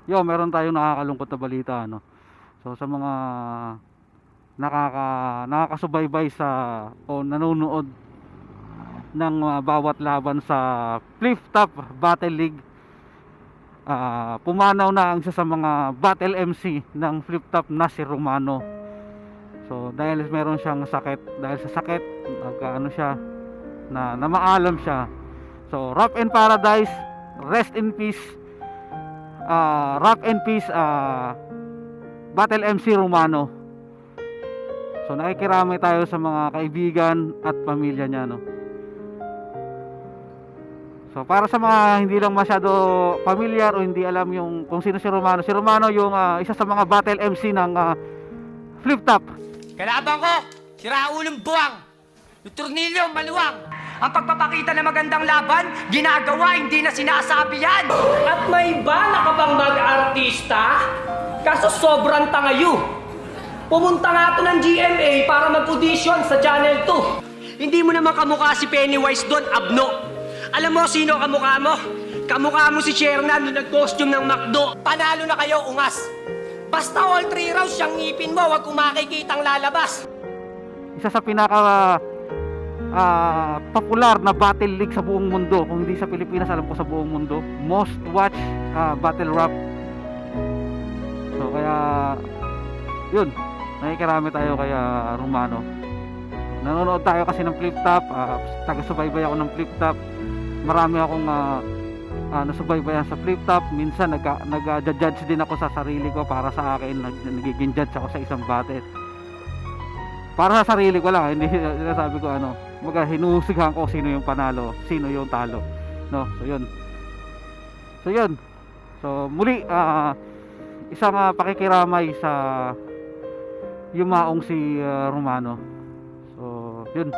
Meron tayong nakakalungkot na balita, ano. So sa mga nakakasubaybay sa o nanonood ng bawat laban sa Flip Top Battle League, pumanaw na ang isa sa mga battle MC ng Flip Top na si Romano. So dahil meron siyang sakit, dahil sa sakit nagkaano siya, na namaalam siya. So Rock and Paradise, rest in peace. Rock and peace, Battle MC Romano. So nakikiramay tayo sa mga kaibigan at pamilya niya, no. So para sa mga hindi lang masyado familiar o hindi alam yung kung sino si Romano. Si Romano yung isa sa mga battle MC ng Flip Top. Kalaban ko, si Raulong Buwang, yung Tornilyo, Maluwang. Ang pagpapakita ng magandang laban, ginagawa, hindi na sinasabi yan. At may bala ka bang mag-artista? Kaso sobrang tangayo. Pumunta nga to ng GMA para mag-audition sa Channel 2. Hindi mo naman kamukha si Pennywise doon, Abno. Alam mo sino kamukha mo? Kamukha mo si Shernan nung nag-costume ng McDo. Panalo na kayo, ungas. Basta all 3 rounds siyang ngipin mo, wag kung makikitang lalabas. Isa sa pinaka popular na battle league sa buong mundo. Kung hindi sa Pilipinas, alam ko sa buong mundo. Most watched battle rap. So kaya yun, nakikarami tayo kaya Romano. Nanonood tayo kasi ng Flip Top, taga-subaybay ako ng Flip Top. Marami akong nasubaybayan sa Flip Top. Minsan nag-judge din ako sa sarili ko. Para sa akin, nagiging judge ako sa isang battle. Para sa sarili ko lang, hindi sinasabi ko hinuhusgahan ko sino yung panalo, sino yung talo, no. So yun. So muli, isang pakikiramay sa yumaong si Romano. So yun.